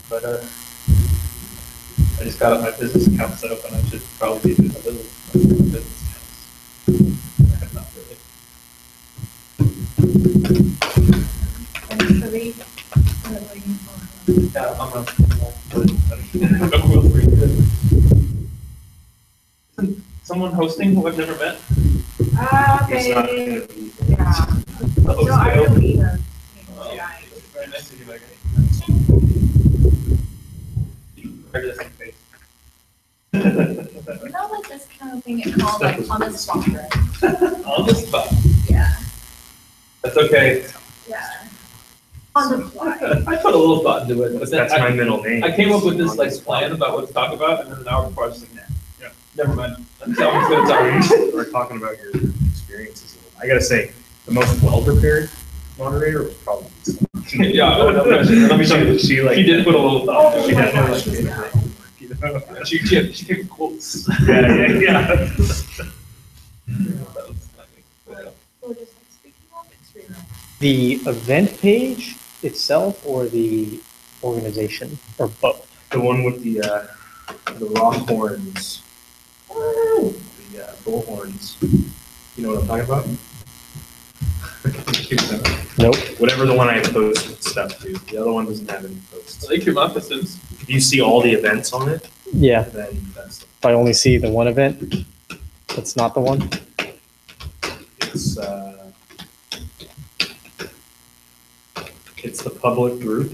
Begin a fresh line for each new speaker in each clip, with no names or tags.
but I just got my business account set up, and I should probably do a little business accounts. I have not really. Yeah, I'm not. Isn't someone hosting who I've never met?
Okay. Yeah. So I don't either.
Very nice to you, Megan.
You know, like this kind of thing, it's called like on the spot, right?
On the spot.
Yeah.
That's okay.
Yeah. On the fly.
I put a little thought into it. But
That's my middle name.
I came up with this like plan about what to talk about, and then an hour before I was like, yeah, never mind. I'm just gonna tell
We're talking about your experiences. I gotta say, the most well-prepared moderator was probably
you. Yeah, oh, no question. Let me show you.
She
did put a little thought.
Oh,
She
my
definitely
gosh,
like,
this guy.
she gave quotes.
Yeah.
That was funny. But,
We're just like speaking of experience.
The event page itself or the organization or both?
The one with the rock horns, the bull horns. You know what I'm talking about?
Nope.
Whatever the one I posted stuff to. The other one doesn't have any posts.
I think your office is.
If you see all the events on it,
Yeah.
then that's
If I only see the one event, that's not the one.
It's the public group,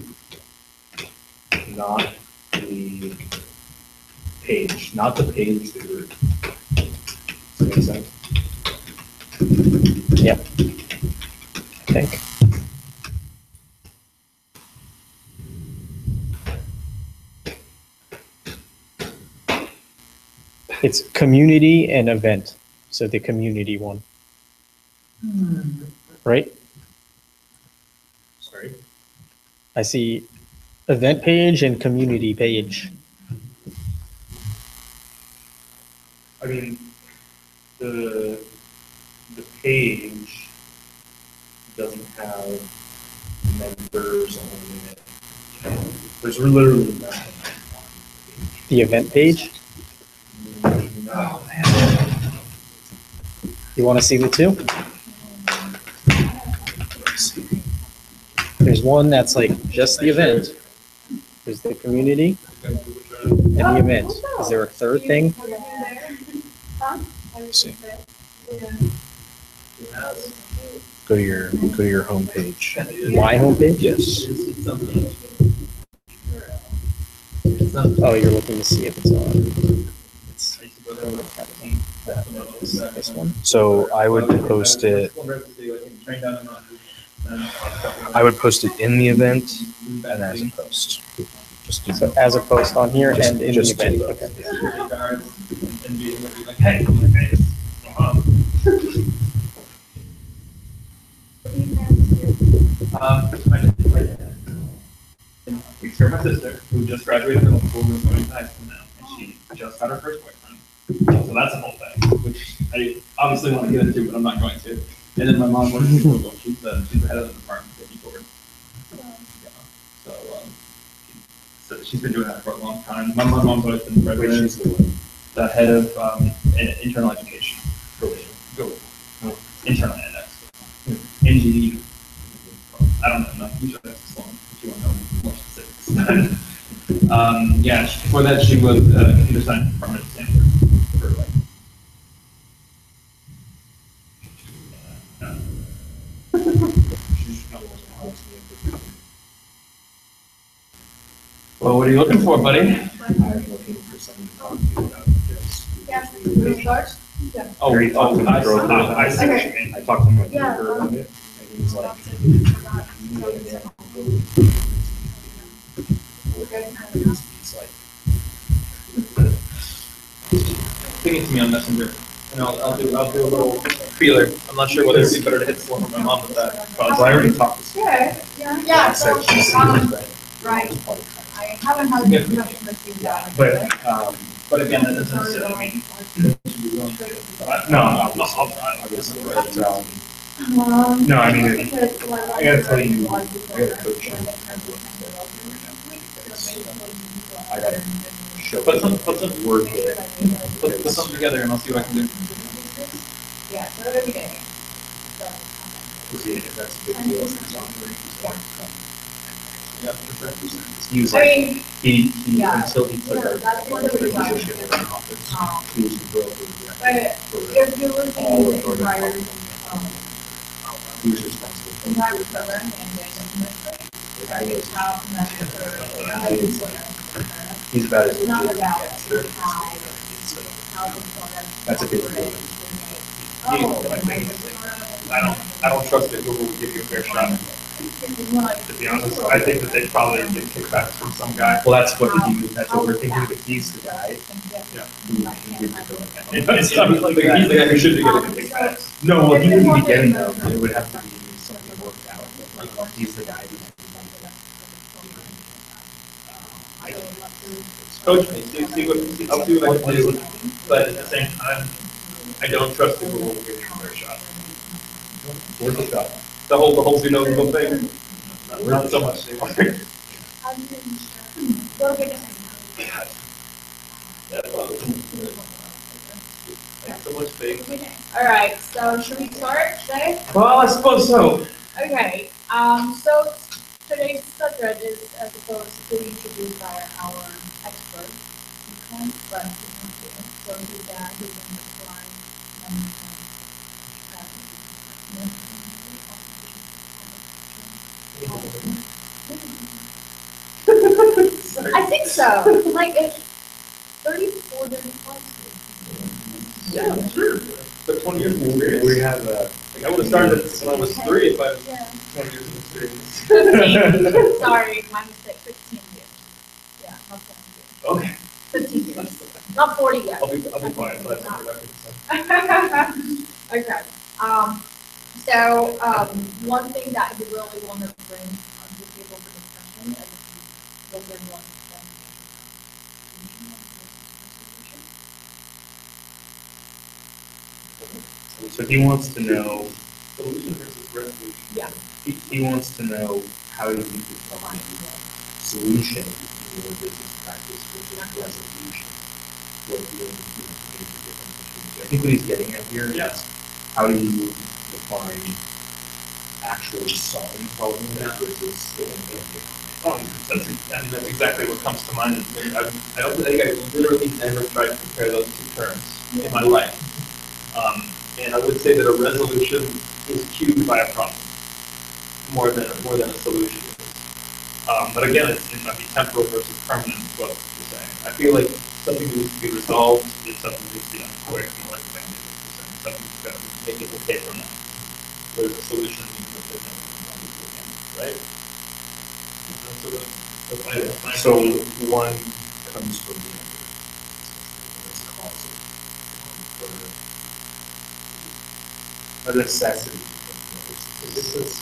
not the page, not the page, the group. Does that make sense?
Yep. I think. It's community and event. So the community one. Right?
Sorry.
I see event page and community page.
I mean, the page doesn't have members on it. There's literally nothing on
The event page.
the page. Oh, man.
You want to see the two? There's one that's like just the event. There's the community and the event. Is there a third thing?
See. Go to your home page.
My homepage?
Yes.
Oh, you're looking to see if it's on. This one?
So I would post it. I would post it in the event and as a post. Just do
So as a post on here and in the
Just
event.
do
Okay.
Hey, we share my sister, who just graduated middle school, and is going to high school now, and she just got her first boyfriend. So that's a whole thing, which I obviously want to get into, but I'm not going to. And then my mom works in Google. She's the head of the department at eBoard. So she's been doing that for a long time. My mom's always been the president, the head of internal education. Go. Internal index. NGD. I don't know. Usually that's just long. If you want to know more specifics. Yeah. Before that, she was computer science department at Stanford for like. Well, what are you looking for, buddy?
I'm looking for someone to talk to about this.
Yeah.
Oh,
I talked to my broker.
I see what you mean.
I talked to my
Yeah,
broker about it, and he was like, he's like,
Ping it to me on Messenger, and I'll do a little feeler. I'm not sure whether it'd be better to hit the one with my mom with that.
well, I already talked to
Yeah.
I said she's
Right. I haven't had a discussion with you guys.
But again, that doesn't necessarily mean.
no, obviously, but, no, I mean, I gotta tell you, I gotta coach you. I gotta show.
Put some
work it.
put something together and I'll see what I can do.
Yeah, so every day. So,
That's a big deal.
Yeah, for sure.
He was
I
like,
mean,
he
yeah.
until he took a
That's one of the
position in the office, he was the broker.
but if you're looking
All
at
of Northern
prior,
California. He was responsible for.
entire program and then
The guy is,
how
he's about as
it's not
legit.
about
Yeah.
how the program.
That's a big deal.
I don't trust that Google would give you a fair shot. To be honest, I think that they probably get kickbacks from some guy.
Well, that's what we're thinking, but he's the guy
Yeah.
who gives it to him.
And stuff like that. He's the guy who should be getting the kickbacks.
No, well, he wouldn't be getting them, it would have to be something worked out. He's the guy who.
Coach me, I'll see what I can do, but at the same time, I don't trust that Google will give you a fair shot.
Work it out.
The whole Google thing, not so much anymore. God. That bothers me. Thanks so much, babe.
All right, so should we start today?
Well, I suppose so.
Okay, so today's subject is, as opposed to be introduced by our expert, okay, but he's not here, so he's going to apply I think so, like it's 34 different places.
Yeah, sure. But 20 years of experience.
We have a.
Like, I would have started when I was 3 if I was
Yeah.
20 years of experience.
15, sorry, my mistake, 15 years. Yeah, not 20 years.
Okay.
15 years, not 40 yet.
I'll be quiet, but that's what I think.
Okay, so, one thing that you really want to bring on the table for discussion is whether you want to spend
So he wants to know,
Solution versus resolution.
Yeah.
he wants to know how you define solution in your business practice versus resolution. What the major difference between the two. I think what he's getting at here is
Yes.
how do you define actually solving problems versus implementing.
Oh, that's exactly what comes to mind. I don't think I literally never tried to compare those two terms in my life. And I would say that a resolution is cued by a problem more than a solution is. But again, it might be temporal versus permanent as well, as you're saying. I feel like something needs to be resolved, if something needs to be done quick, more effective, something's got to make it okay from that. Whereas a solution means that there's no right?
So one comes from the other. It's causal. A necessity. So this is,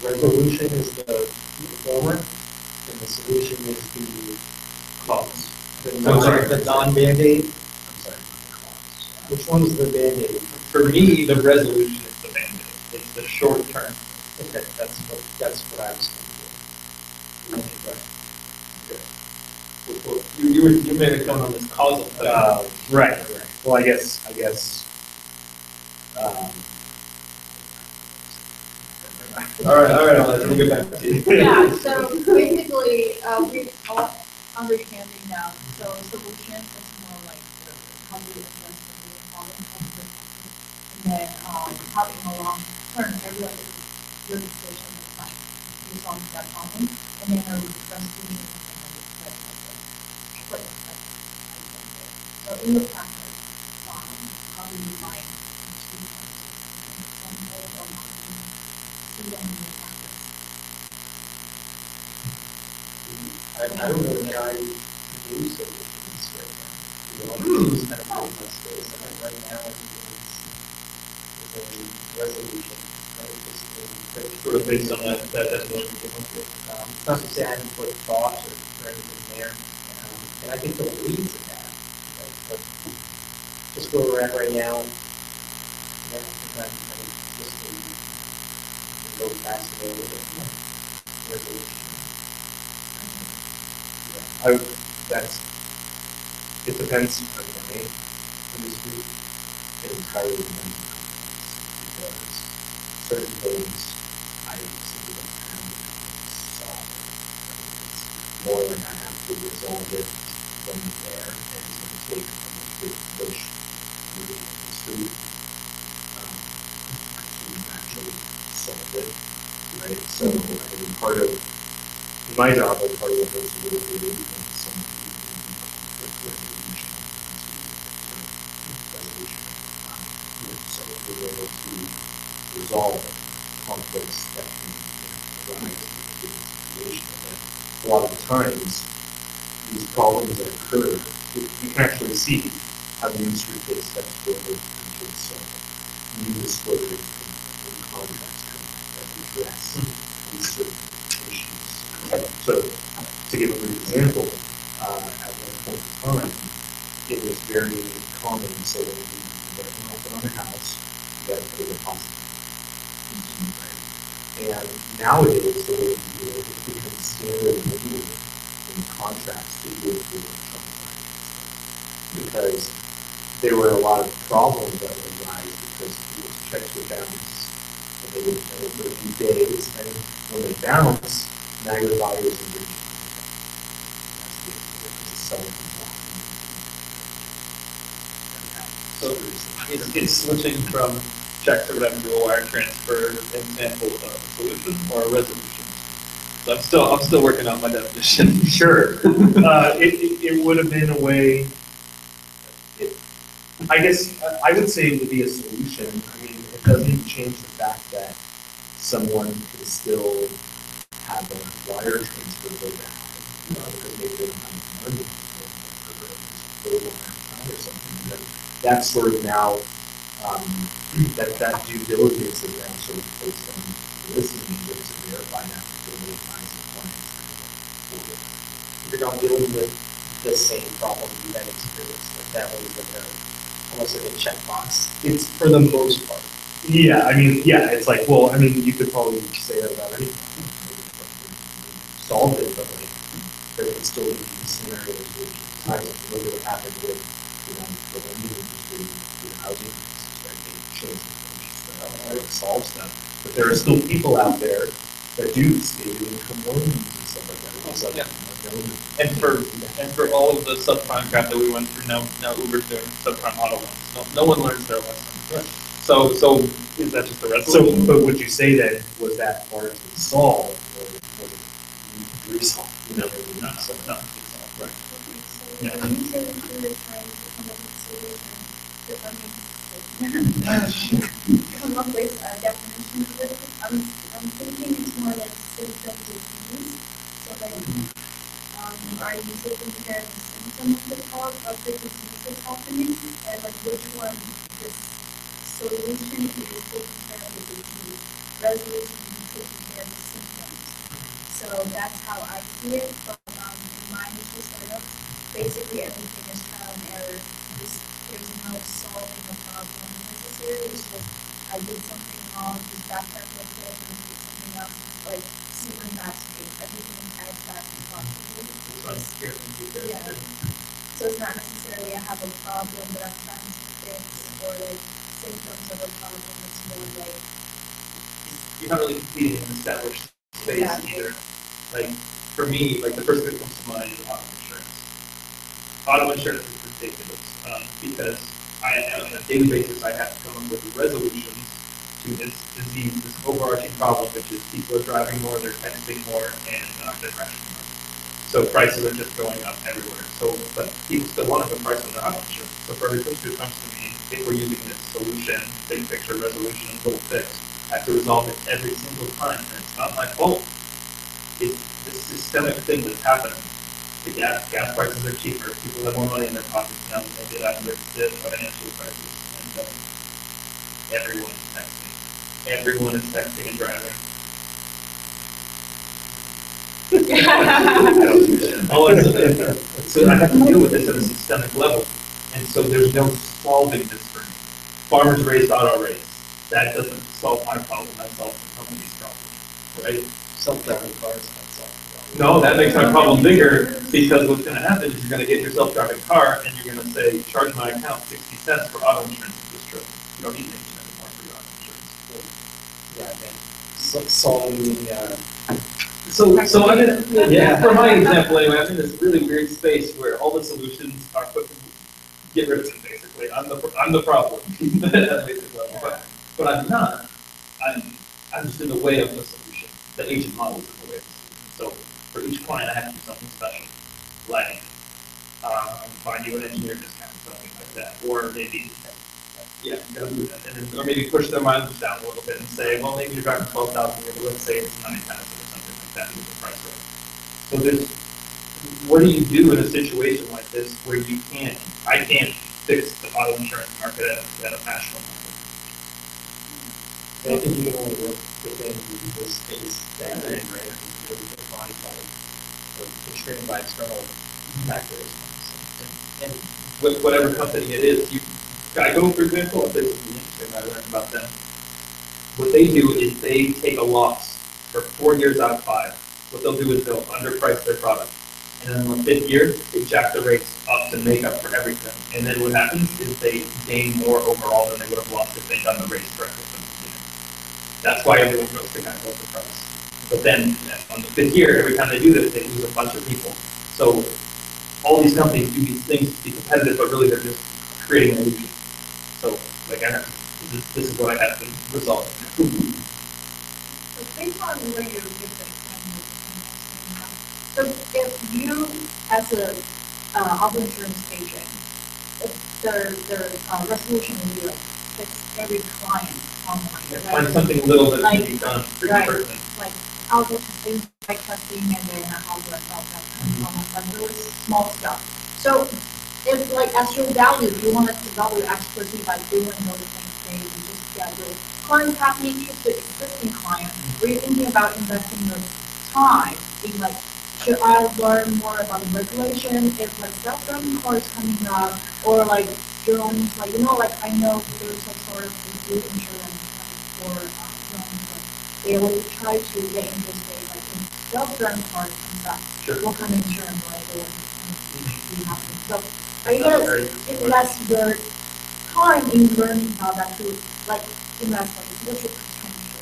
resolution is the former, and the solution is the cause. The non-Band-Aid? I'm sorry, cause. Which one's the Band-Aid?
For me, the resolution is the Band-Aid. It's the short term.
Okay, that's what I was thinking.
Well, you made a comment on this causal thing.
Right. Well, I guess,
All right, let me get back to you.
Yeah, so basically, we all understanding now, so solution is more like how do we address the real problem of the problem, and then how in the long term, everyone is your decision is like you solve that problem, and then our resolution is quick. So in the practice, how do you find
I don't know that I do solutions right now. It's kind of pretty much this, and right now it's a resolution, right? Just
Sort of based on that definition.
it's not to say I haven't put thought or anything there, and I think the leads in that, right? But just where we're at right now, I think just go fast a little bit, resolution. It depends on my industry. It entirely depends on because certain things I simply don't have to solve. It's more like I have to resolve it when there, and it's going to take a much bigger push in the industry to actually solve it, right? So I mean, part of my job, like part of what is really good is some conflict resolution. So we're able to resolve conflicts that can arise in a given situation. And a lot of the times, these problems that occur, you can actually see how the industry takes steps forward to actually solve new disclosures and contracts that address these certain issues. So, to give a brief example, at one point in time, it was very common to say when you get an offer on a house, you got to put a deposit. Right? And nowadays, the way you do it, it becomes standard in contracts to do it through electronic financing. Because there were a lot of problems that would arise because people's checks would bounce, and they would pay for a few days, and when they bounce, now your buyers are breaching contract.
So is switching from checks or whatever to a wire transfer an example of a solution or a resolution? So I'm still working on my definition.
Sure. It would have been a way. I guess I would say it would be a solution. I mean, it doesn't change the fact that someone can still have a wire transfer go down because maybe they don't have money or something. That's sort of now that due diligence is now sort of placed on the listening agent to verify that before they advise the client.
You're not dealing with the same problem you had experienced with families that are almost like a checkbox. It's for the most part.
Yeah, I mean, yeah, it's like, well, I mean, you could probably say that about anything. Solve it, but like, there could still be scenarios where times look at what happened with, the lending industry, housing, right? They change the solve stuff. But there are still people out there that do stated income loans and stuff like that. It's like,
Yeah. And for all of the subprime crap that we went through, now Uber's doing subprime auto loans. No one learns their lesson.
Right.
So is that just a resolution?
So, but would you say that was that largely solved, or was it resolved?
No,
Right.
right.
Okay, so
Yeah.
when you say that you were trying to come up with a solution, come up with a definition of it, I'm thinking it's more like symptoms of disease. So like, are you taking care of the symptom of the disease that's happening, and like which one this solution is taking care of the disease, resolution is taking care of the symptoms. So that's how I see it. But in my initial startup, basically everything is trial and error. There's no solving a problem necessarily. It's just I did something wrong, just backtrack real quick, and then do something else. Like see when that's good. Everything adds back to possible. Yeah. So it's not necessarily I have a problem that I'm trying to fix or like symptoms of a problem. It's more like
You're not really competing in an established space
Yeah.
either. Like for me, like the first thing that comes to mind is auto insurance. Auto insurance is ridiculous because on a daily basis I have to come up with resolutions to this disease, this overarching problem, which is people are driving more, they're texting more, and they're crashing more. So prices are just going up everywhere. So, but people still want to put price on their auto insurance. So for every person who comes to me, if we're using this solution, big picture resolution, little fix, I have to resolve it every single time, and it's not my fault. It's this systemic thing that's happening. The gas prices are cheaper. People have more money in their pockets now than they did after the financial crisis, and everyone is texting. Everyone is texting and driving. So I have to deal with this at a systemic level, and so there's no solving this for me. Farmers raised auto rates. That doesn't solve my problem. That solves the company's problem, right?
Self-driving cars might solve the problem.
No, that makes our problem bigger, because what's gonna happen is you're gonna get your self-driving car, and you're gonna say, charge my account 60 cents for auto insurance for this trip. You don't need anything anymore for your auto insurance.
Yeah, again, solving the,
So I'm in,
Yeah.
for my example anyway, I'm in this really weird space where all the solutions are put, get rid of them basically. I'm the problem at a basic level, but I'm not. I'm just in the way of the solution. The agent model is in the way of the solution. So for each client, I have to do something special, like find you an engineer discount, something like that, or maybe yeah, you gotta do that, and then, or maybe push their mileage down a little bit and say, well, maybe you're driving 12,000, but let's say it's 9,000 or something like that with the price right. So there's, what do you do in a situation like this where I can't fix the auto insurance market at a national level?
I think you can only work within the space that you're in, right? I mean, you're defined by, or constrained by external factors.
And with whatever company it is, Geico, for example, if this is interesting, I learned about them. What they do is they take a loss for 4 years out of 5. What they'll do is they'll underprice their product. And then in the 5th year, they jack the rates up to make up for everything. And then what happens is they gain more overall than they would have lost if they'd done the rates correctly from the beginning. That's why everyone goes to Geico for price. But then on the 5th year, every time they do this, they lose a bunch of people. So all these companies do these things to be competitive, but really they're just creating an illusion. So, like, this is what I have to resolve.
So based on the way you give the example, so if you, as a auto insurance agent, if the resolution will be like fix every client online,
Find
right?
something little that
Like-
can be done for each
right.
person.
Like algo testing, like testing, and then algo and all that kind of stuff, like really small stuff. So if like as your value, you want to develop your expertise by doing those things, maybe just get your clients happy, keep the existing client. Were you thinking about investing your time in like, should I learn more about the regulation if like self-driving car is coming up, or like drones, like like I know there's like sort of good insurance for drones, like they will try to get into space like in self-driving cars comes up.
Sure.
What kind of insurance liability is happening? So are you gonna invest your time in learning how that to like invest like what's your potential?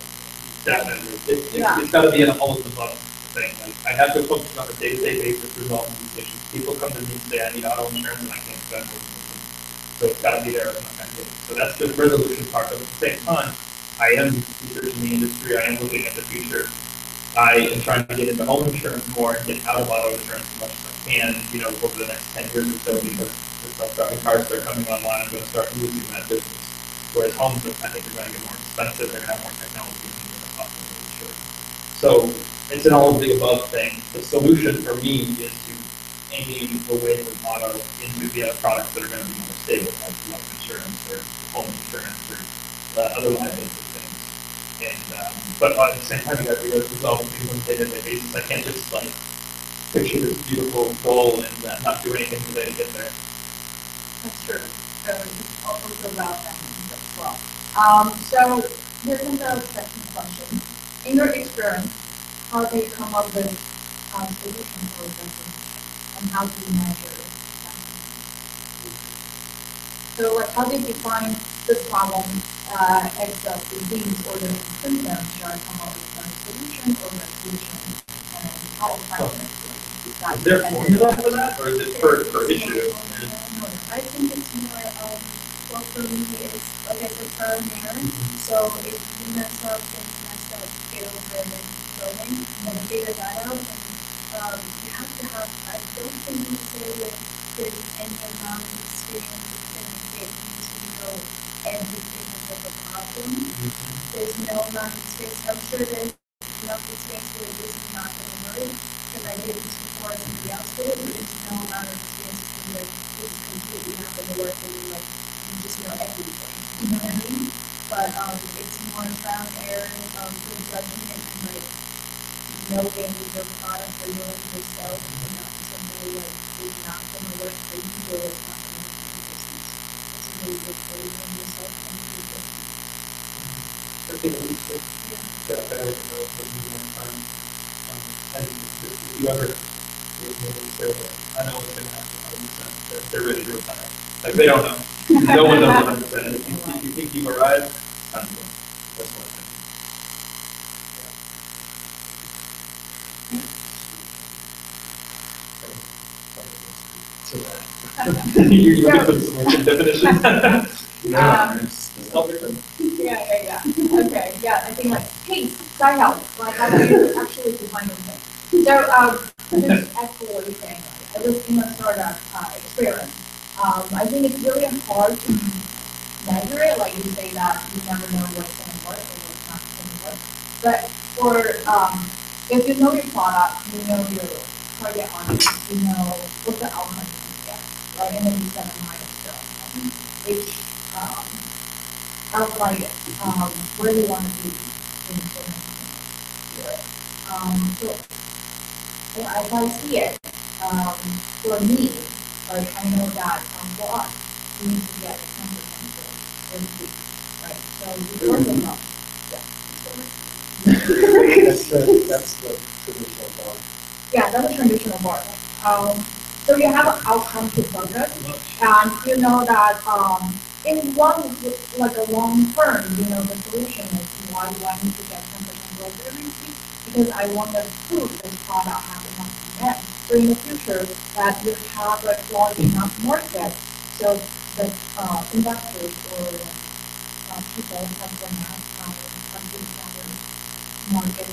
Definitely.
Yeah.
It's got to be an all of the above thing. Like, I have to focus on a day-to-day basis resolving these issues. People come to me and say, I need auto insurance and I can't spend it. So it's got to be there. I'm not going to get it. So that's the resolution part. But at the same time, I am researching the industry. I am looking at the future. I am trying to get into home insurance more and get out of auto insurance as much as I can, over the next 10 years or so, because the self-driving cars that are coming online, I'm going to start losing that business. Whereas homes, I think, are going to get more expensive, they're going to have more technology, and they're going to cost more insurance. So it's an all of the above thing. The solution for me is to aim away from auto into the other products that are going to be more stable, like life insurance or home insurance or other liability things. And but at the same time, you got to resolve things on a day-to-day basis. I can't just like picture this beautiful goal and not do anything today to get there.
That's true. So it's also about that as well. So here's another second question. In your experience, how do you come up with solutions for resolution, and how do you measure that? So like, how do you define this problem as a disease or the symptom? Should I come up with a solution or resolution? And how effective is that?
Is there a formula for that, or is it per issue?
I think it's more, well, for me, it's like I said, trial and error. So if you mess up, then you mess up, get over it, and keep going, and figure that out. And you have to have, I don't think you say that there's any amount of experience that's going to get you to know everything of the problem. There's no amount of experience. I'm sure there's enough experience where this is not going to work, because I did this before somebody else did it, but there's no amount of experience where this is completely not going to work, and you just know everything. You know what I mean? But it's more trial and error, good judgment, and like knowing your product or knowing yourself, and not something like it's not going to work for you or it's not going to work for your business. It's a really good way to know yourself and your business.
Okay, that makes sense. Yeah, I would know what you want to find. And if you ever, I know what's going to happen 100%. They're ready to retire. Like, they don't know. No one knows 100%. And if you think you've arrived, it's time to go. That's what I think. You're looking for some definitions?
Yeah.
It's all different.
Yeah. Okay, yeah, I think like, hey, that helps, like, how do you actually define your thing? So, this actually thing, at least in a startup experience, I think it's really hard to measure it, like you say that you never know what's going to work or what's not going to work. But for, if you know your product, you know your target audience, you know what the outcome you're going to get, right? And then you set a milestone, which, outline where you want to be in certain year. So yeah, as I see it, for me, like I know that for us, we need to get 10% growth every week, right? So we work on that.
That's the traditional bar.
Yeah, that's a traditional bar. So you have an outcome to focus, and you know that in one, like a long term, you know, the solution is why do I need to get 10% growth every week? Because I want to prove this product has enough demand. So in the future, that you have a large enough market, so the investors or people have the mass countries other market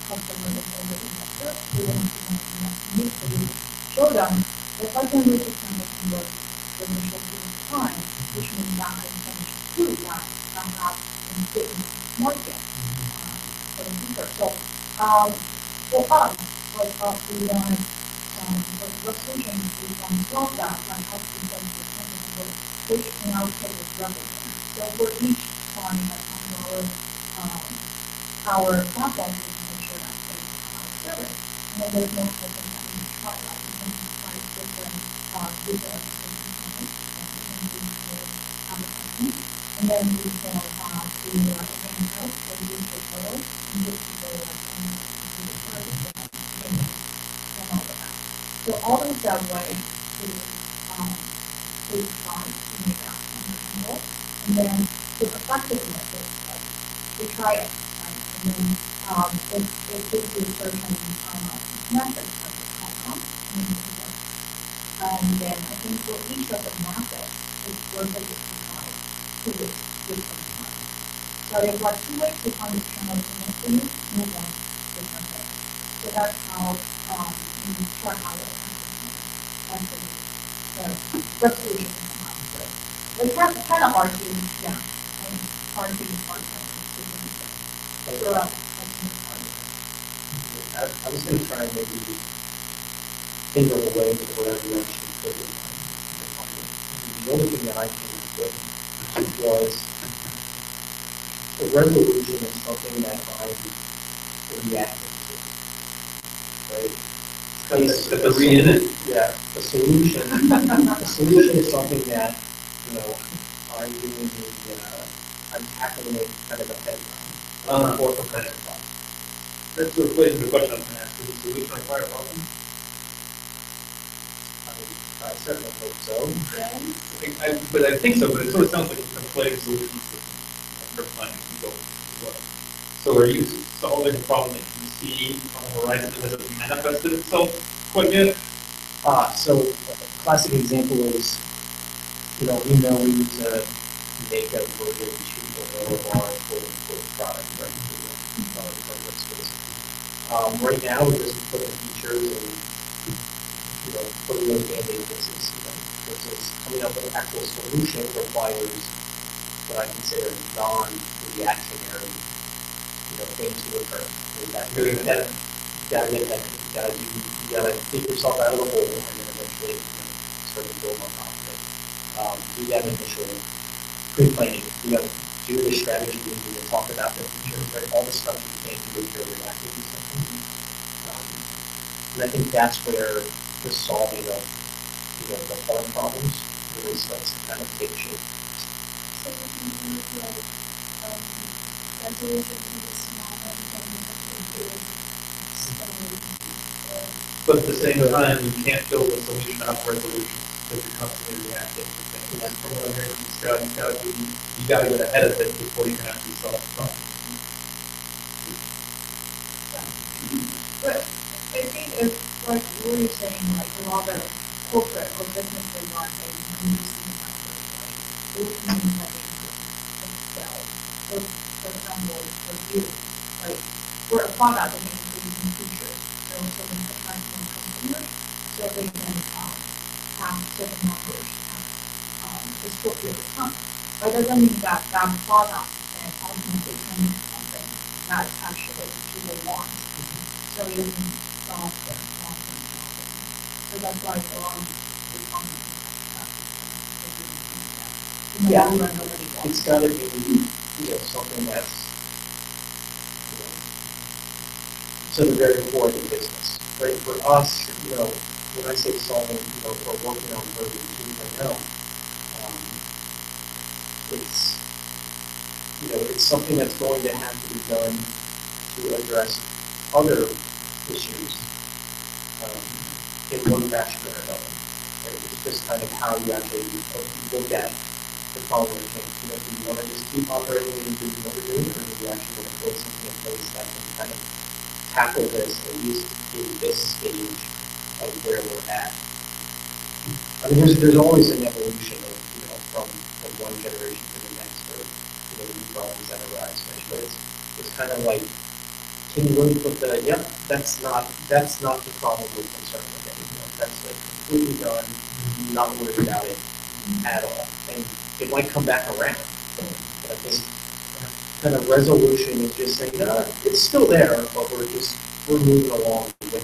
customers and other investors who want to invest in you. So you show them if I can reach a 10% growth within a short period of time, which means that I can prove that I have a big market for the future. So for us, like we want the solution is we want to solve that by how to get to 10% growth, which in our case is revenue. So for each client that comes our platform is to make sure that they service. And then there's more things that we can try, like we can try different user application channels, and we can do advertising, and then we can do organic health, or use referrals, and give people like do the service and all of that. So all of that way to try to make that understandable, and then the effectiveness is like we try it, right? And then it gives you certain methods of the outcome, and then it works. And then I think for each of the methods, it's worth it to try 2 weeks with some time. So if like 2 weeks you find this channel is for you, move on to different things. So that's how you track our and the resolution can come out. So it's kind of hard to, yeah, hard to define throughout.
I was going to try and maybe think of a way where you actually could define it. The only thing that I came up with was a resolution is something that I'm reacting to, right?
Put the re in it?
Yeah, a solution. A solution is something that, you know, I'm doing I'm tackling it kind of a headline or professional problem.
That's sort of plays into the question I was going to ask. Does the solution require a problem?
I certainly hope so.
But I think so, but it sort of sounds like you can play the solutions for planning people as well. So are you solving a problem that you see on the horizon that hasn't manifested itself quite yet?
So a classic example is, you know, we need to make a version 2.0 of our quote product, right? Right now, we're just putting features and, you know, putting those band-aid fixes, versus coming up with an actual solution requires what I consider non-reactionary, you know, things to occur. You gotta take yourself out of the hole and then eventually, you know, start to build on top of it. Do that initial pre-planning. You gotta do the strategy we need to talk about the features, right? All the stuff you can't do if you're reacting to something. And I think that's where the solving of, you know, the hard problems really starts to kind of take shape.
So you can do like resolution to the small and then you have to do
But at the same time, you can't build a solution out of resolution because you're constantly reacting to things. And from what I'm hearing from Scott, you gotta get ahead of it before you can actually solve the problem.
But I think if, like, what you're saying, like, a lot of corporate or business environment, you use these numbers, like, looking at Excel, for example, for you, like, we're a product that makes increasing features, and also we attract more customers, so they can, have certain numbers, a short period of time. But it doesn't mean that that product can ultimately turn into something that actually people want. So it doesn't solve the long-term problem. So that's why a lot of the companies
Yeah.
nobody wants.
It's gotta be, something that's, to the very core of the business, right? For us, when I say solving, or working on version 2.0, it's, it's something that's going to have to be done to address other issues in one fashion or another. Right? It's just kind of how you actually look at the following things. Do you want to just keep operating and doing what we're doing, or do you actually want to put something in place that can kind of tackle this, at least in this stage of where we're at? I mean, there's always an evolution of, from one generation to the next, or, new problems that arise, right? But it's kind of like, can you really put the, that's not the problem we're concerned with anymore. That's like completely done, not worried about it at all. And it might come back around. But I think kind of resolution is just saying, no, it's still there, but we're moving along with it.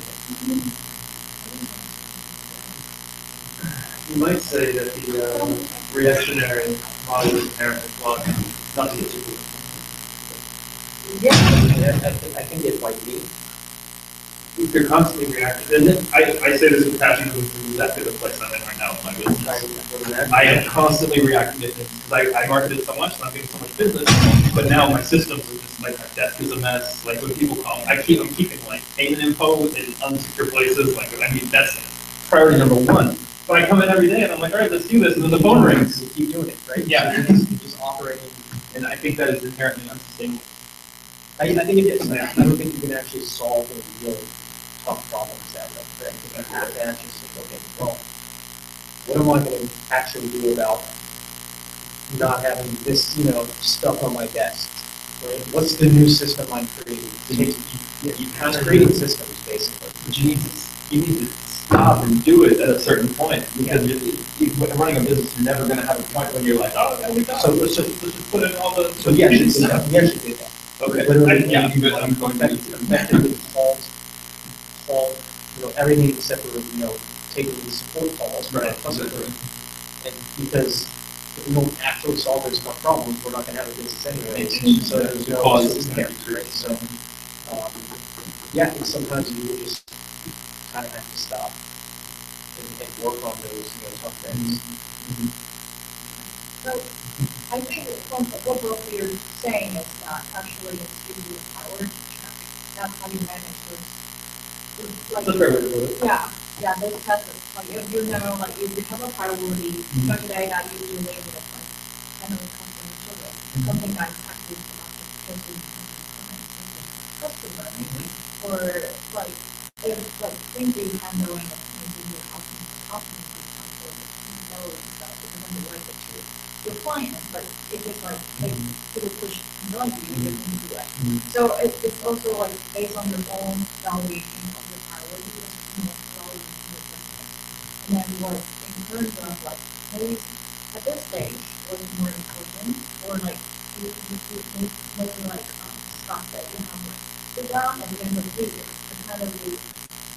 You might say that the reactionary model is inherently flawed, not to get too political.
Yeah, I think it might be.
If you're constantly reactive, and I say this with passion because this is exactly the place I'm in right now with my business. I am constantly reacting to things because I marketed so much, and I'm getting so much business, but now my systems are just like, my desk is a mess. Like when people call me, I'm keeping like payment info in unsecure places. Like, I mean, that's priority number one. But I come in every day and I'm like, all right, let's do this, and then the phone rings.
You keep doing it, right?
Yeah.
So you're just operating,
and I think that is inherently unsustainable.
I think it is. I don't think you can actually solve the real tough problems that way, right? You have to actually say, okay, well, what am I going to actually do about not having this, stuff on my desk? Right? What's the new system I'm creating? You kind of creating systems, basically.
But you need to stop and do it at a certain point because when running a business, you're never going to have a point when you're like, oh, yeah, we got it. Let's just put in all the.
So we actually did that.
Okay.
Literally,
I'm going to
effectively called, everything except for, taking the support calls from our customers. And because if we don't actually solve those tough problems, we're not going to have a business anyway. So there's no causes there, right? So, and sometimes you will just kind of have to stop and work on those, tough things.
So I think from what both you're saying is that actually it's giving you a priority check. That's how you manage those. Like,
That's a fair way to put it.
Yeah, those tests, like if you know, like if you have a priority, so today that you're dealing with like handling customer service, something that is actually productive because you have customer, or like if like things that you handle in maybe your customer, for example, and stuff, it doesn't relate it to your client, but it's just like people push like you to do it. So it's also like based on your own valuation of your priorities, valuing your business. And then what in terms of like maybe at this stage what's more important, or like you maybe like stuff that you have like sit down at the end of the day to kind of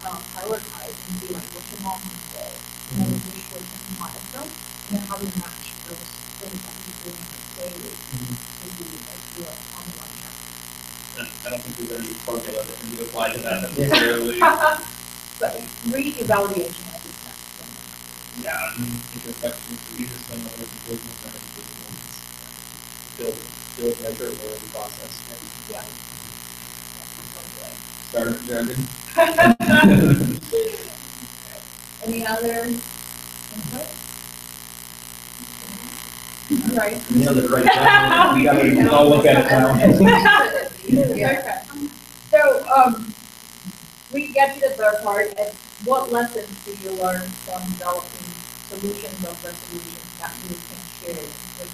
prioritize and be like what's your long-term goal, and then do short-term milestone, and then how do you match those things that you're doing like daily to be like you're on the right track.
I don't think there's any formula that can be applied to that necessarily.
But re-evaluation, I think that's one.
Yeah, I mean, introspection is the easiest thing when it's a business and
Build, measure, learn process.
Yeah.
startup jargon.
Any other input? Right.
Any other right now? We gotta all look at it now.
Okay. So, we get to the third part, and what lessons do you learn from developing solutions or resolutions that you can share, which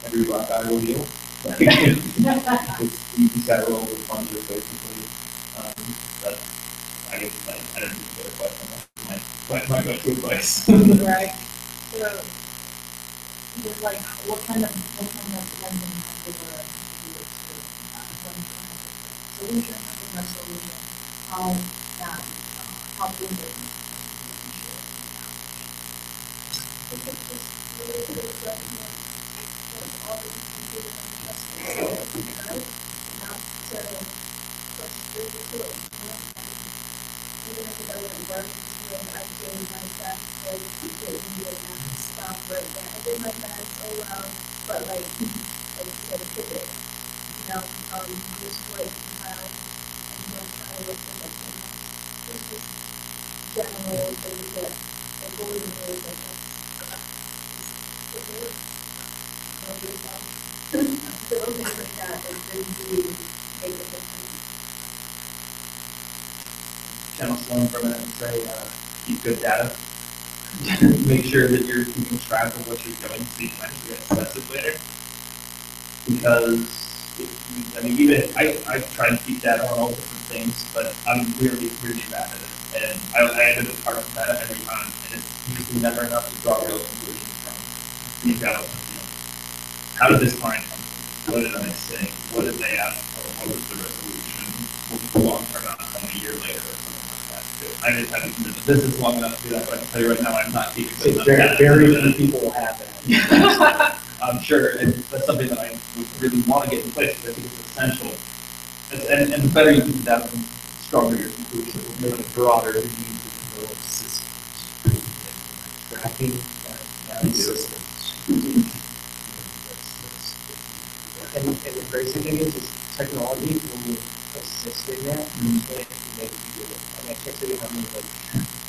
Every black eye will heal. It's easy side roll with punches, basically. But I guess I don't even get a question. My go-to advice.
right? So, just like, what kind of lessons have you learned through your experience? When you have a solution, having a solution, how that, how do you
I think just really good judgment of all the computer and justice that you know, not to push through to it. Even if it doesn't work, it's when I feel my best, like, getting the enough stuff right there. I did my best, oh well, but like you said, pivot, you know, use what you have and then try to look for something else. It's just general things that the golden rules, I guess. Pivot, know yourself. Little things like that really do make a difference.
Channel Sloan for a minute and say, keep good data. Make sure that you're keeping track of what you're doing so you can actually assess it later. Because, I mean, even I try and keep data on all different things, but I'm really, really bad at it. And I end up with part of data every time, and it's usually never enough to draw real conclusions from these data. You know, how did this client come? What did I say? What did they ask for? What was the resolution? What was the long-term outcome a year later or something like that? I just haven't been in the business long enough to do that, but I can tell you right now, I'm not keeping good enough data.
Very few people will have that.
I'm sure, and that's something that I would really want to get in place because I think it's essential. And the better you keep the data, the stronger your conclusion.
Make it broader, you need to develop systems. Tracking and systems. And the crazy thing is technology will assist in that. And make you do it. I mean, I can't tell you how many like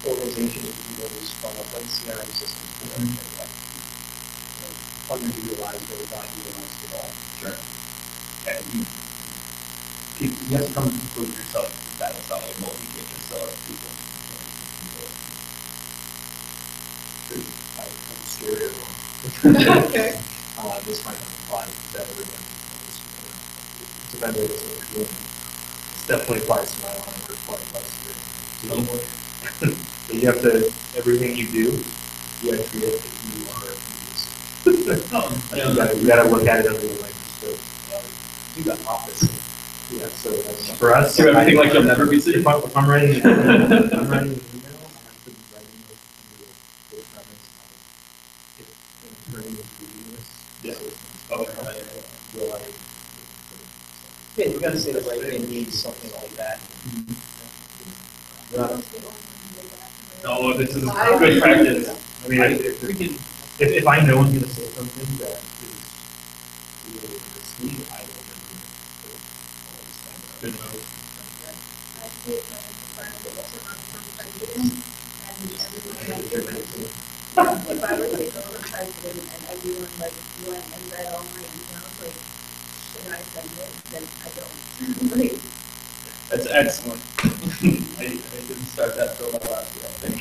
organizations and people who spun up like CRM systems that are like underutilized or not utilized at all.
Sure. And you have to come to the conclusion yourself that it's valuable. You can't just sell it to people.
I'm scared of
Okay.
this might not apply to everyone. It's a vendor that's what we're doing. It definitely applies to my line of work, probably applies to your work. But you have to, everything you do, you have to treat it if you are you gotta look at it under the microscope. You got office. Yeah, so that's
For us, do everything like you'll never be seen.
if I'm writing an email, I have to be writing it with the premise of if an attorney is reading this. Will I? Yeah, you gotta say the right thing needs something like that.
No, this is good practice.
I mean, if I know I'm gonna say something that is really risky, I will never do it.
Good move.
I see it when it's friends that also run from president and everyone like different. If I were to take over president and everyone like went and read all my emails, like, should I send it? Then I don't. Like,
That's excellent. I didn't start that till about last year, I think.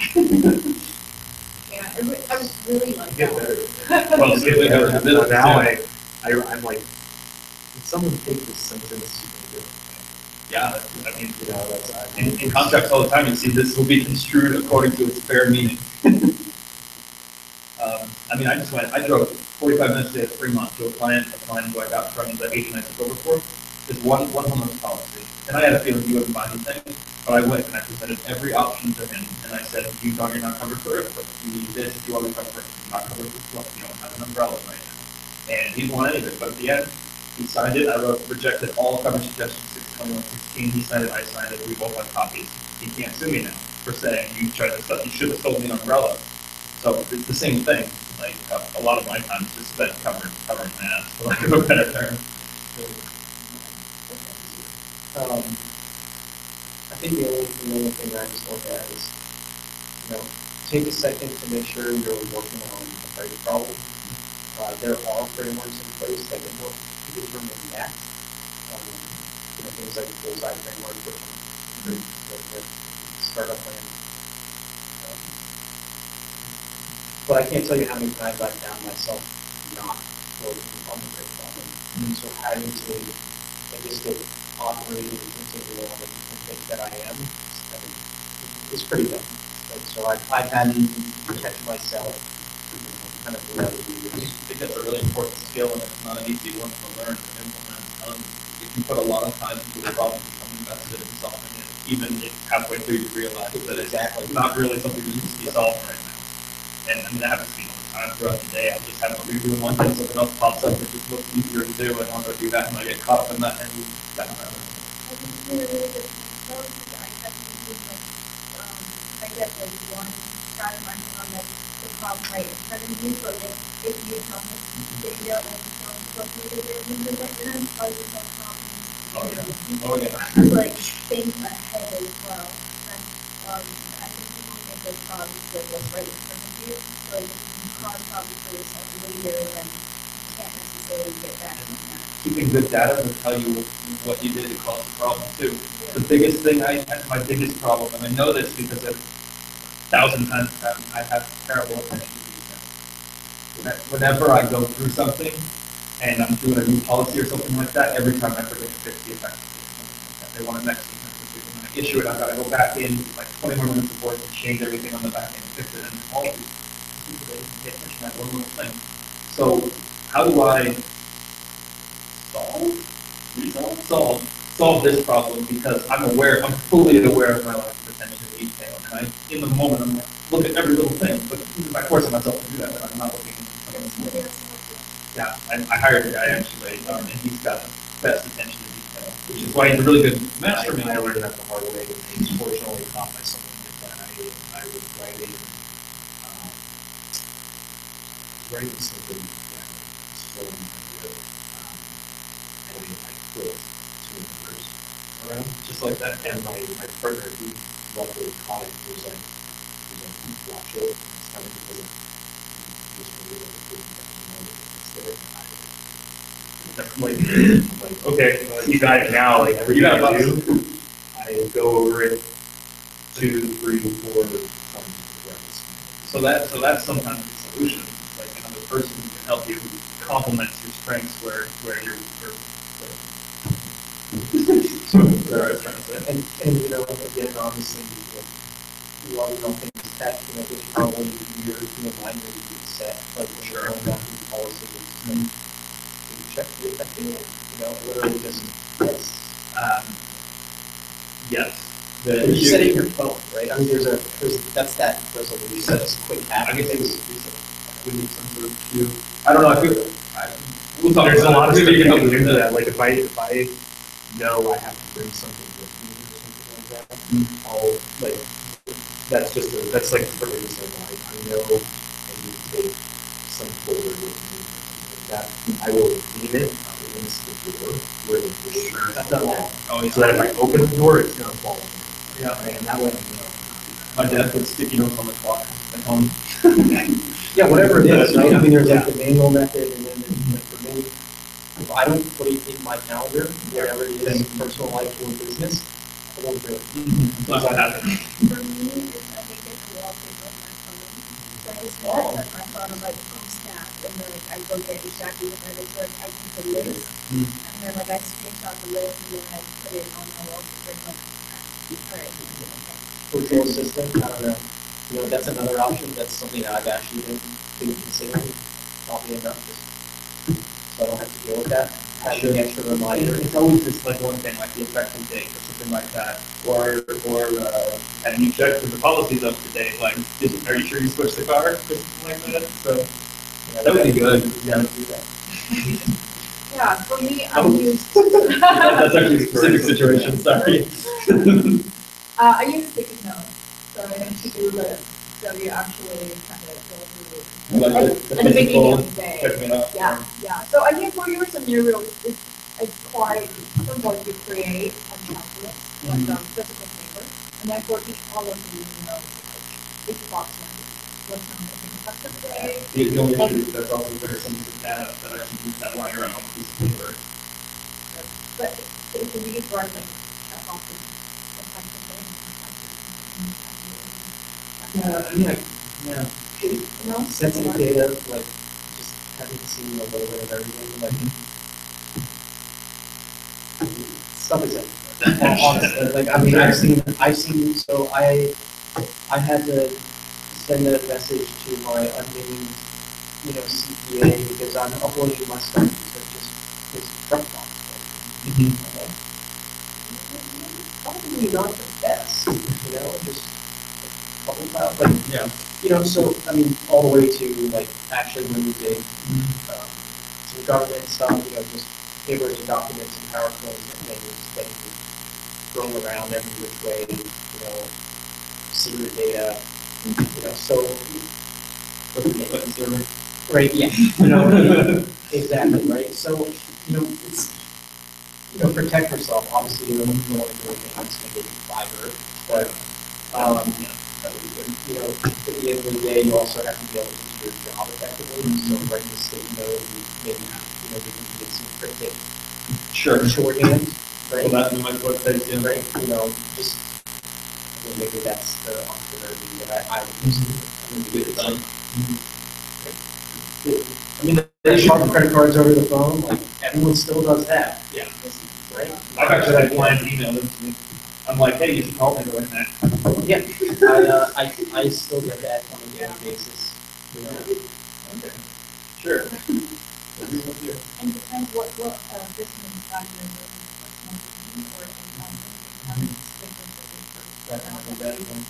Yeah, I was really like
Get
that.
better.
Well, see, we have a bit
Now I'm like, did someone take this sentence to make it?
Yeah, I mean,
You know, that's
in contracts all the time, you see this will be construed according to its fair meaning. I mean, I drove 45 minutes a day to Fremont to a client who I got from the agent I took over for. There's one homeowner's policy. And I had a feeling he wouldn't buy anything, but I went and I presented every option to him. And I said, you thought you're not covered for earthquake. You need this, you want to cover it. You're not covered for flood. You don't have an umbrella right now. And he didn't want any of it, but at the end, he signed it. I rejected all coverage suggestions 62116. He signed it, I signed it. We both have copies. He can't sue me now for saying you should have sold me an umbrella. So it's the same thing. Like a lot of my time is just spent covering my ass, for lack of a better term.
think the only thing I just look at is, take a second to make sure you're working on a private problem. There are frameworks in place that can help to determine that. Things like the bullseye framework, which I'm very startup plan. But I can't tell you how many times I've found myself not working on the right problem. So having to just to operate and continue on and think that I am, it's pretty dumb. Like, so I've had to catch myself kind of throughout the years.
I think that's a really important skill, and it's not an easy one to learn and implement. If you put a lot of time into the problem, you become invested in solving it, even if halfway through you realize that it's not really something that needs to be solved right now. And I mean, that happens to me all the time throughout the day. I'll just have to be doing one thing, something else pops up that just looks easier to do, and I'll go do that, and I get caught up in that, and that
I think it's a really good point, though, because I definitely like, I get like one side of my mind, like, the problem right in front of me, but like, if you have this data and located it, you're gonna tell yourself problems.
Oh, yeah.
To like think ahead as well. And I think you can make those problems like what's right in front of you, like you cause problems for yourself later, and you can't necessarily get back from that.
Keeping good data will tell you what you did to cause the problem too.
Yeah.
The biggest thing my biggest problem, and I know this because I've 1,000 times I have terrible attention to detail. Whenever I go through something and I'm doing a new policy or something like that, every time I forget to fix the effective date, something like that. They want it next week. When I issue it, I've got to go back in like 20 more minutes of work and change everything on the back end and fix it. And all these people, they pay attention to that one little thing. So how do I solve this problem? Because I'm fully aware of my lack of attention to detail. And in the moment, I'm like, look at every little thing. But by forcing myself to do that, then I'm not looking. Yeah, I hired a guy actually, and he's got the best attention to detail, which is why he's a really good mastermind.
I learned that the hard way. And fortunately caught myself in that I was writing something down so good. And I put two numbers around,
Just like that.
and my partner, he luckily caught it. He was like, watch it. And it's coming because he just really like, okay, you got it now. Like everything I do, I go over it 2, 3, 4 times.
So that's sometimes the solution. Like another person who can help you complements your strengths where you're so that's what I was trying to say.
And again, honestly, while we don't think it's tech, there's probably your mind where you can set, like, when you're going down through policy, you check the effectiveness, literally just,
Yes.
you set it in your phone, right? I mean, that's that resolution, that's a quick hack.
I guess we need some sort of cue. I don't know. We'll talk.
There's a lot of stuff
maybe
you
you
can
can
do
help
to
me
that. Like if I know I have to bring something with me or something like that, I'll like that's like a perfect example. I know I need to take some folder with me like that. I will leave it against the door where the door is long.
Oh, yeah.
So that if I open the door, it's gonna fall.
Yeah.
And that way I know.
My dad puts sticky notes on the clock at home.
Yeah, whatever it is, right? I mean, there's like
Yeah.
the manual method, and then there's, like, for me, if I don't put it in my calendar, whatever it is, personal life or business, I won't do it.
It's not gonna happen.
For me, I think it's a wallpaper on my phone. So I just set my phone on like snap, and then like I go get exactly what that is. So like I keep the list, and then like I screenshot the list, and then I put it on my wallpaper. And like, all right, okay.
Virtual assistant, I don't know. That's another option. That's something that I've actually been considering. Probably enough, just so I don't have to deal with that. Having an extra reminder.
It's always just like one thing, like the effective date or something like that, or and you check that the policy's up to date. Like, are you sure you switched the car or something like that? So that would be good.
Yeah, do that.
Yeah, for me, I use.
That's actually a specific situation. Sorry.
I use sticky notes, so I need to do the, so you actually kind of go through
Like
at the beginning of the day.
Check me out.
Yeah. So I think for your scenarios, it's quite simple to create a checklist, like physical paper,
And then for each policy, like each box language, what sounds like an effective way.
The only issue is that's also very sensitive data that I should use that wire on a piece of paper.
But if we use word like effective way,
Yeah.
you know,
Sensitive data, like just having seen a little bit of everything, like stuff is everywhere. Honestly, like I mean, I've seen. So I had to send a message to my unnamed, CPA because I'm uploading my stuff to just his Dropbox. Probably not the best, just a couple files, like
Yeah.
So I mean, all the way to like actually when we did some government stuff, just paperwork documents and PowerPoints and things that you thrown around every which way, secret data, so right, yeah, exactly, right. So it's protect yourself. Obviously, you don't want to do anything that's going to get you fired, but at the end of the day, you also have to be able to do your job effectively. So writing a statement note, maybe we can get some cryptic shorthand, right?
Well, that's my website,
Right, just maybe that's the entrepreneur view that I would use.
Get it done.
I mean, they shop credit cards over the phone, like everyone still does that.
Yeah.
Right?
I've actually had clients email them to me. I'm like, hey, you should call me right now.
Yeah, I still get that on a daily basis.
Okay. Sure.
And depends what business factor is like messaging or having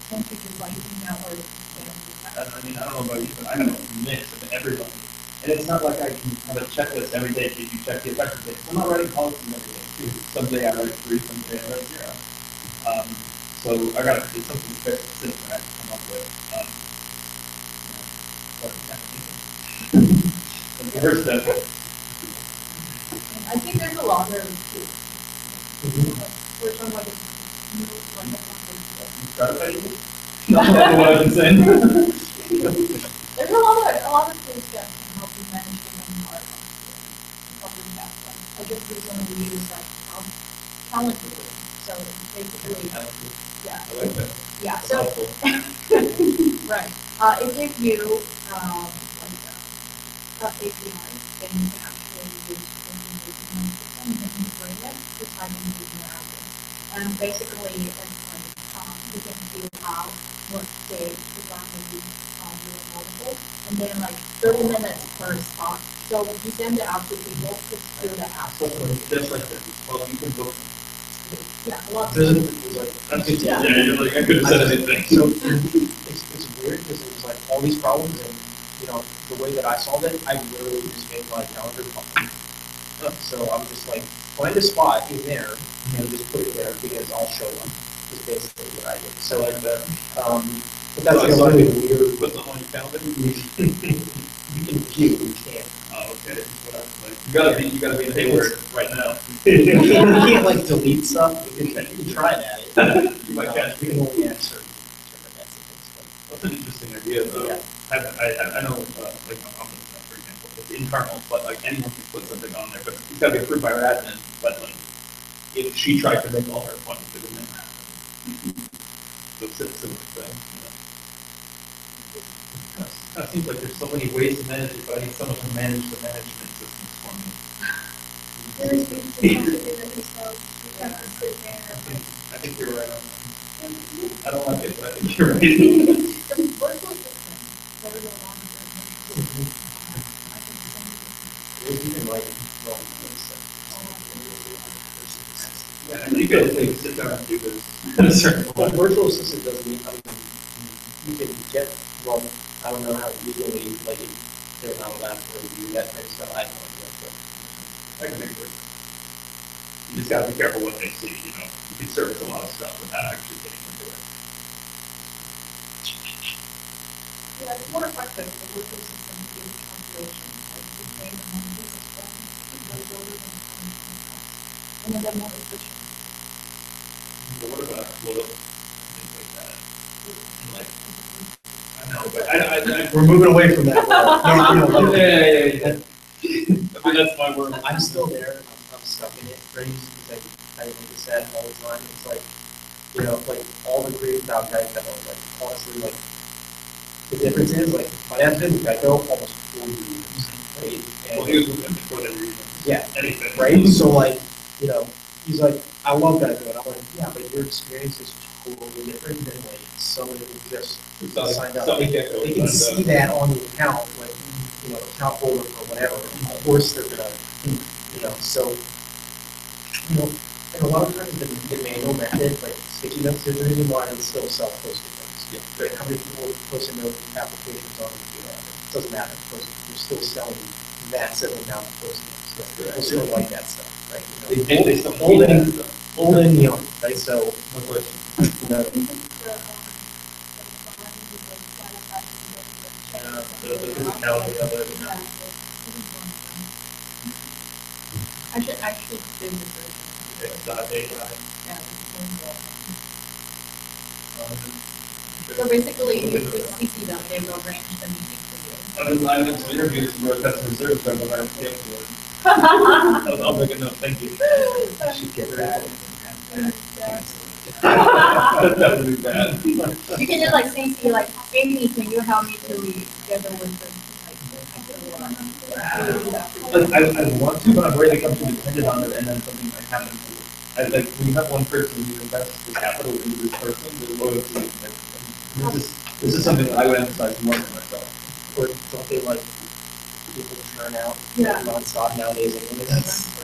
tend to just like email or
I mean, I don't know about you, but I have a mix of everybody. And it's not like I can have a checklist every day. Did you check the effective date? I'm not writing policies every day, too. Someday I write 3, someday I write 0. So I got it's something very specific that I have to come up with. The first step.
I think there's a lot of too. For some like new like
No, that's what I've been saying.
there's a lot of things that can help you manage different part of your task. I just recently used like calendar. So it's basically yeah.
I like that.
Yeah.
That's
So
helpful.
right. It gives you API, then you can actually use system, you can integrate it to try to use your hours. And basically, it's like you can feel out what day the ground will be you're available, and then like 30 minutes per spot. So you send it out to people to do the app.
Just like that. Well, you can book.
Yeah, a lot of
That's good. Yeah, you're like, I could have said anything.
So it's weird because it was like all these problems, and the way that I solved it, I literally just made my calendar public. So I'm just like, find a spot in there and just put it there because I'll show them. Is basically what I did. So like but that's a little bit weird.
Put them on your calendar.
You can view, you can't.
Oh, okay. You gotta be in Hayward right now.
You can't like delete stuff. You can try that.
You might catch
You can only add certain messages.
That's an interesting idea, though.
Yeah.
I know, like my company, for example, it's internal, but like anyone can put something on there, but it's got to be approved by our admin. But like, if she tried to make all her appointments, it would never happen. So it's a similar thing. It seems like there's so many ways to manage it, but I need someone to manage the management systems for me.
There is things that have to do that yourself. You have to sit there and
I think you're right on that. I don't like it, but I think you're right.
the virtual system. There is a lot of different. I can send you
There's even like
Yeah, I think you guys need to sit down and do this at a certain
well,
point.
virtual assistant doesn't mean, you can get, I don't know how legally, like, if they're not allowed to review that type of stuff, I have no idea, but.
I can make it work. You just gotta be careful what they see, you can service a lot of stuff without actually getting into it.
Yeah, it's more effective the virtual system to do calculations, like you pay the monthly system, it goes over the and then they're more efficient.
But what about, And like, I know, but I
We're moving away from that. No,
yeah. I mean, that's my word.
I'm still there. I'm stuck in it, right? Because I make this sad all the time. It's like, you know, like all the great about Geico, like honestly, like the difference is like my dad's been with Geico almost 40 years, right? And
Well, he was with them for whatever reason.
yeah,
Anything.
right? So like, you know, he's like, I love Geico, and I'm like, yeah, but your experience is totally different than like someone who just signed up. They can see that on the account, like, you know, account holder or whatever. Of course, they're gonna, you know, so, you know, and a lot of times the manual method, like sticky notes, there's a reason why they still sell post-it notes.
Yeah.
Right? How many people post-it note applications on the computer? It doesn't matter, because you're still selling massive amount of post-it notes. People still like that stuff, right? You know,
They still
old
need that
and
stuff.
old and young, right? So,
No question.
you know,
I think it's the, behind the satisfaction of the check.
Yeah, the physicality of it, yeah.
I should do the version.
It's not a
Yeah. So basically, you CC them, they will arrange the meeting for
I'm in some interviews for a customer service rep, but I don't get to it.
you.
I'll make a note, thank you.
you should get that.
That would be bad.
You can just like CC, like, Amy, can you help me to together with the,
Like, I want to, but I'm worried it comes too dependent on it and then something might happen to it. Like, when you have one person, you invest the capital into this person, the loyalty, and everything. This is something that I would emphasize more than myself.
Or don't they like people turn out
Yeah.
nonstop nowadays? Anyway,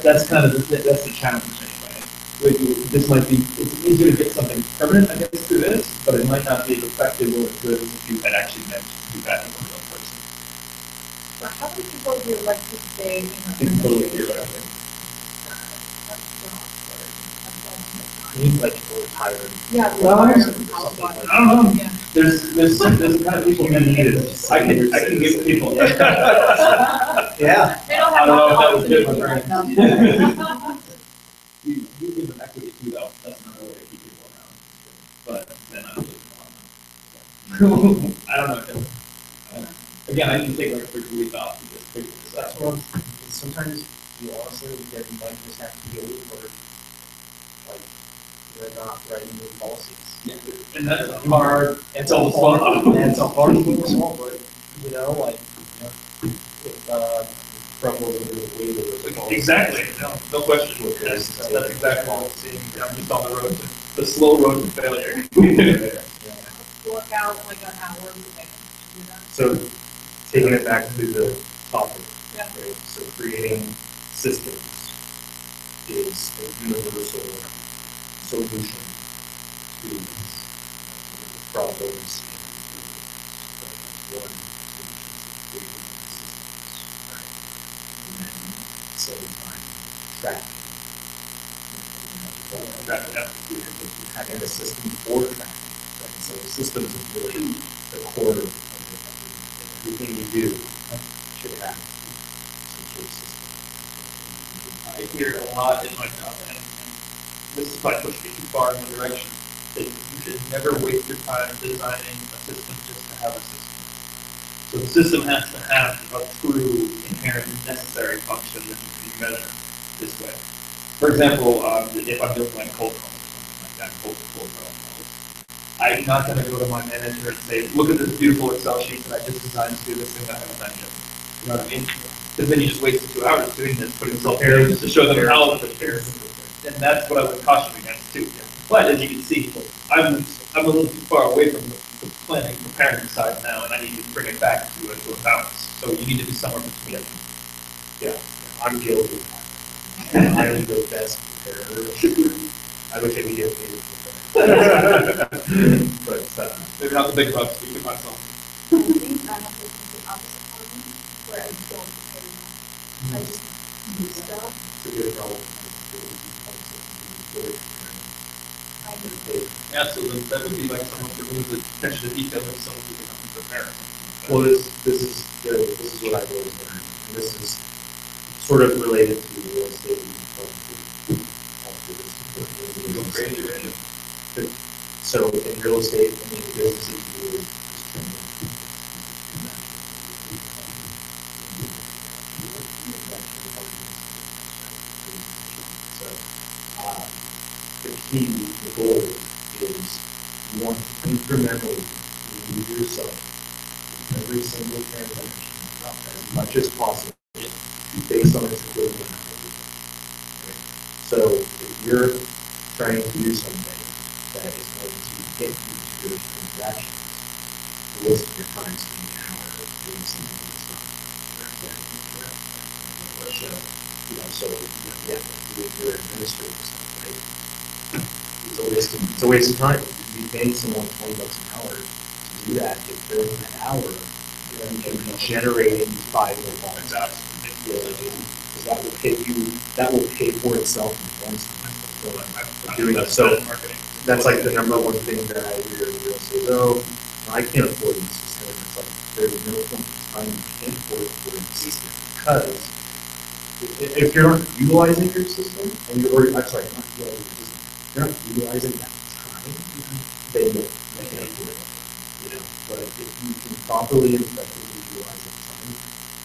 That's kind of that's the challenge anyway. Like, this might be, it's easier to get something permanent, I guess, through this, but it might not be as effective or as good as if you had actually managed to do that in a real person.
So how many people do you like to stay in a
You can totally hear what I mean.
you need like people retired.
Yeah.
Well, I don't know.
Yeah.
There's the kind of people you need. I can give people.
Yeah.
They don't
I
have.
don't know if that was good,
opportunity
my
right now.
friend. You give them equity too, though. That's another way to keep people around. But then I don't know. Again, I need to take like a freaking week off and just figure this
That's
out.
what sometimes you honestly get you might just have to deal with where like they're not writing new policies.
Yeah. And that's hard.
It's a hard thing to swallow, but you know, like if
Crumble into the weight of the policy.
Exactly. No question. That's exactly what I'm seeing. I'm just on the road to the slow road to failure.
Work out like an hour a day. Do that.
So taking it back to the topic,
Yeah.
right? So creating systems is a universal solution to these problems. One solution is creating systems, right? And then at the same time tracking. Having a system for tracking, right? So systems is really the core of everything you do should have some sort of system.
I hear a lot in my job, and this is probably pushing me too far in the direction that you should never waste your time designing a system just to have a system. So the system has to have a true inherent necessary function that you can measure this way. For example, if I'm doing like cold calls or something like that, cold calls, I'm not going to go to my manager and say, look at this beautiful Excel sheet that I just designed to do this thing that I haven't done yet. You know what I mean? Because then you just wasted 2 hours doing this, putting yourself here just to show them how to prepare. And that's what I would caution against too. But as you can see, I'm a little too far away from the planning, preparing side now, and I need to bring it back to a balance. So you need to be somewhere between.
Yeah, I'm guilty of that. I am the best preparer. I wish I could get paid for that. But
Maybe not the big bucks, we can find something.
I think I have this the opposite problem where I don't pay enough. I just do stuff.
it's a good problem.
I do.
Yeah, so that would be like someone who brings the attention to detail and someone who can prepare.
Well, this is what I've always learned, and this is sort of related to real estate and
Go crazy, right?
But
So in real estate, I mean, the business that you do is so the key, the goal is you want to incrementally move yourself in every single transaction as much as possible based on its equivalent. Right? So if you're trying to do something that is going to get you to your transactions, you're wasting your time spending an hour doing something that's not correct. So yeah, doing your administrative stuff, right? It's a waste of time. You pay someone $20 an hour to do that. If they're in an hour, you're going to be generating 5 more dollars. Because that will pay for itself in advance for doing that. So that's like the number one thing that I hear in real estate. Oh, I can't afford this system. It's like there's no point in time you can't afford the system because if you're not utilizing your system, and you're not utilizing your system, you're not utilizing that time, then you can't do it. But if you can properly and effectively utilize that time,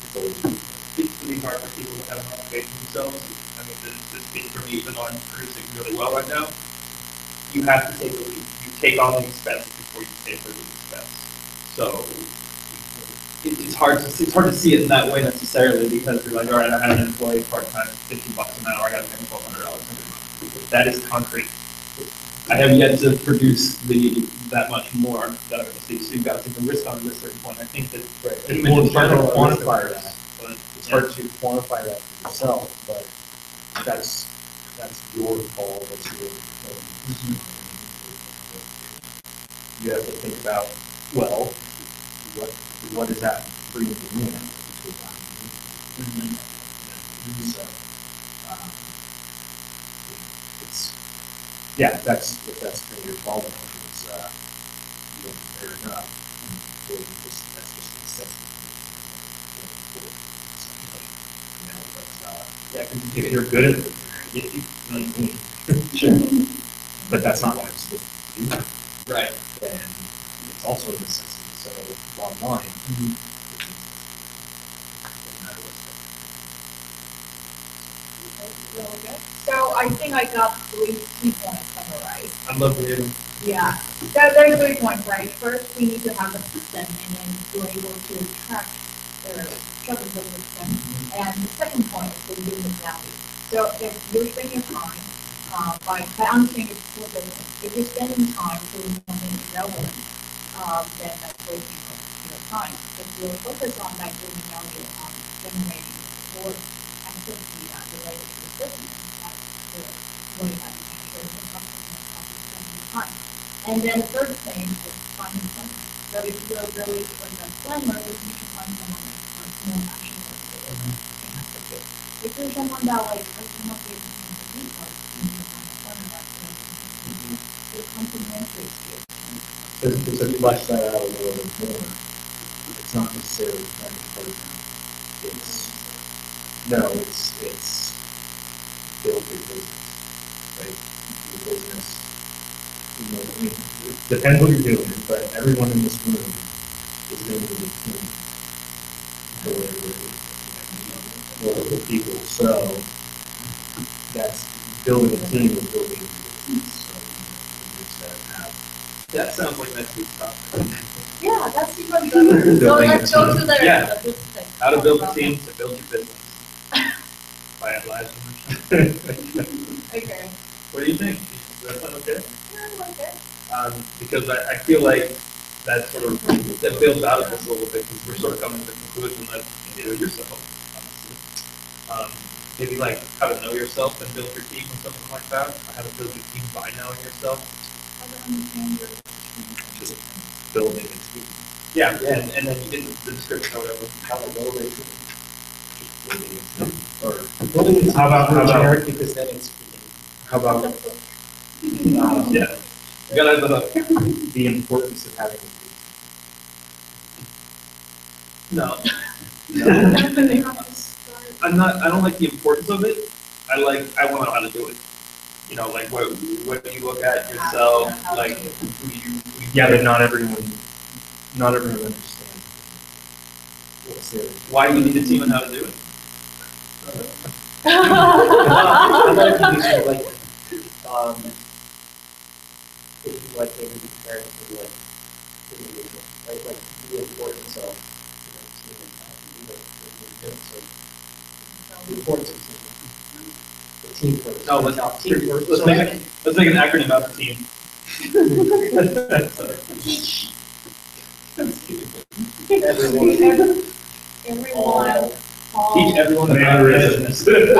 it's always good.
It's pretty hard for people to have motivation themselves. I mean, this speaks for me, even though I'm producing really well right now. You have to take a lead. You take on the expense before you pay for the expense. So it's hard to see it in that way necessarily because you're like, all right, I have an employee part time, $50 an hour, I got to pay him $1,200 every month. That is concrete. I have yet to produce that much more that I'm going to see. So you've got to take a risk on this certain point. I think that
It's hard to quantify that. It's hard to quantify that for yourself, but that's your call. That's your You have to think about, well, what is that bringing me in? So, that's kind of your problem. Is you don't prepare enough. So that's just a necessity. But if you're good at it, you know what I mean? Sure. But that's not what I'm supposed to do.
right.
Then it's also a necessity. So bottom line.
Really good. So I think I got 3 key points summarized.
I'd love to hear them.
Yeah. So there's 3 points, right? First, we need to have a system, and then you're able to track the system. And the second point is the business value. So if you're spending your time by understanding your business, if you're spending time doing something irrelevant, then that's wasting your time. If you're focused on that business value on generating or activity that related to the business, that's the way that you can show the customer how to spend your time. And then the third thing is finding someone. So if you're really like a planner, you need to find someone that's more passionate about it. If you're someone that like I cannot be able to do details, you need to find a planner that's going to do complementary skills.
To flesh that out a little bit more, it's not necessarily finding a partner. It's build your business, right? Your business, it depends what you're doing, but everyone in this room is going to be a team. Multiple people, so that's building a team is building a business. So you need to have.
That sounds like next week's topic.
Yeah, that's even better. So let's go to the
Yeah.
thing.
How to build a team to build your business. By Elijah.
Okay.
What do you think? Does that sound okay?
Yeah, okay.
Because I feel like that sort of that builds out of this a little bit because we're sort of coming to the conclusion that you do it yourself. Maybe like how to know yourself and build your team or something like that. Or how to build your team by knowing yourself.
How to understand your
Just building a team.
Yeah, and then in the description or whatever,
How to build a team. Building a team. Or
Building is
How about-
generic because then it's
how about
yeah, you gotta have
the importance of having a team?
no.
They have to start.
I don't like the importance of it. I want to know how to do it. you know, like what do you look at yourself, like who you
Yeah, but not everyone understands. What's their
why do you need a team and how to do it?
I'm like, if you like maybe comparing to like individual, right? Like the importance of team impact, so the importance of team, the team first.
No, let's
team first.
let's make an acronym out of team.
Everyone.
Teach everyone about management.
That's really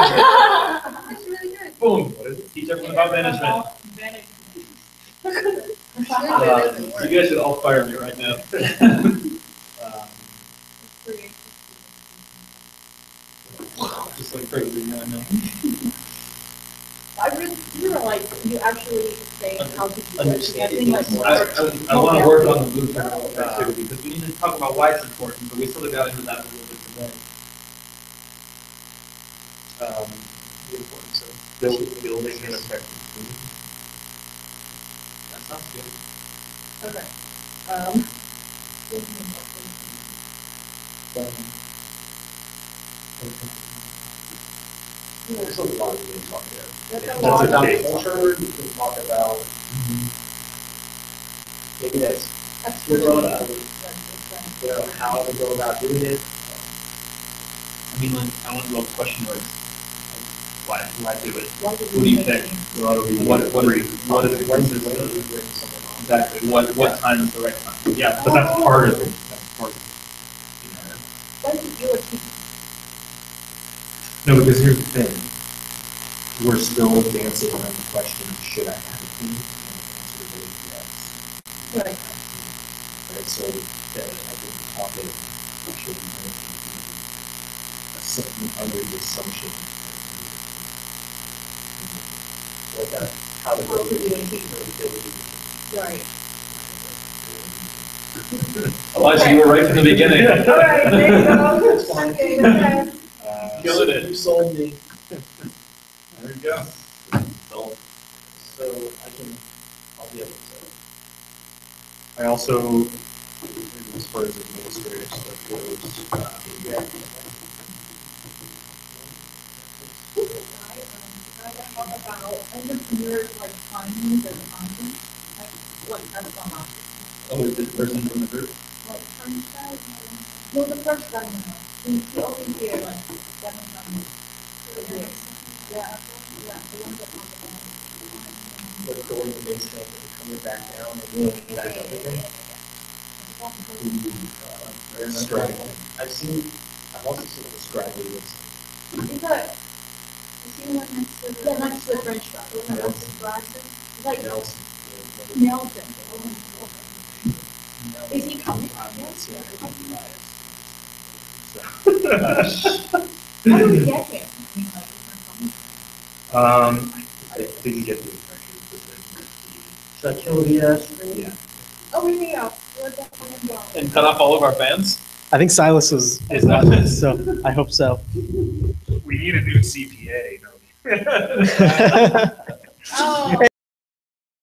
good.
Boom. Teach everyone about management. You guys should all fire me right now. Just like crazy, I know.
I really, you were like, you actually say how to do it.
Understanding.
Like,
I want to work on the blueprint activity because we need to talk about why it's important, but we sort of got into that a little bit today.
The importance of
building an effective team.
That sounds good.
Okay.
There's a lot we can talk about.
That's a
Talk
lot.
about culture, we can talk about maybe that's your growing up, you know, how to go about doing it.
I mean, like, I want to go question was, why do it?
Why
Who do you pick? What is it
When
consist
do
of?
you bring someone on?
Exactly. What time is the right time? Yeah, but that's part of it. That's part of it.
When did you achieve?
No, because here's the thing. We're still dancing around the question of should I have a team? And the answer is yes.
Right.
Right, so that I think the topic should be under the assumption.
Like that, how to go through the
Right.
Elijah, you were right from the beginning.
All right, there you go.
That's fine.
Okay, okay.
Killing it.
You sold me.
There you go.
So I'll be able to.
I also, as far as administrative stuff goes,
I talk about entrepreneurs like finding their content, like that's one option.
Oh, is this person from the group?
Like well, the first guy, he only did like 7 times. Yeah, the ones that talk about.
But going to base camp and coming back down and doing back up again. I've also seen the strategy that's
Is that, is he the one next to the? Yeah, next to the French guy, the one that has the glasses, It's like
Nelson.
Nelson. Is he coming?
I'm not seeing it.
How do we get him? I mean, like, is there something?
I didn't get the impression that
should I kill the
yeah.
Oh, we may have, we're definitely going.
And cut off all of our fans?
I think Silas is
not
not, so I hope so.
We need a new CPA, don't we?
Oh.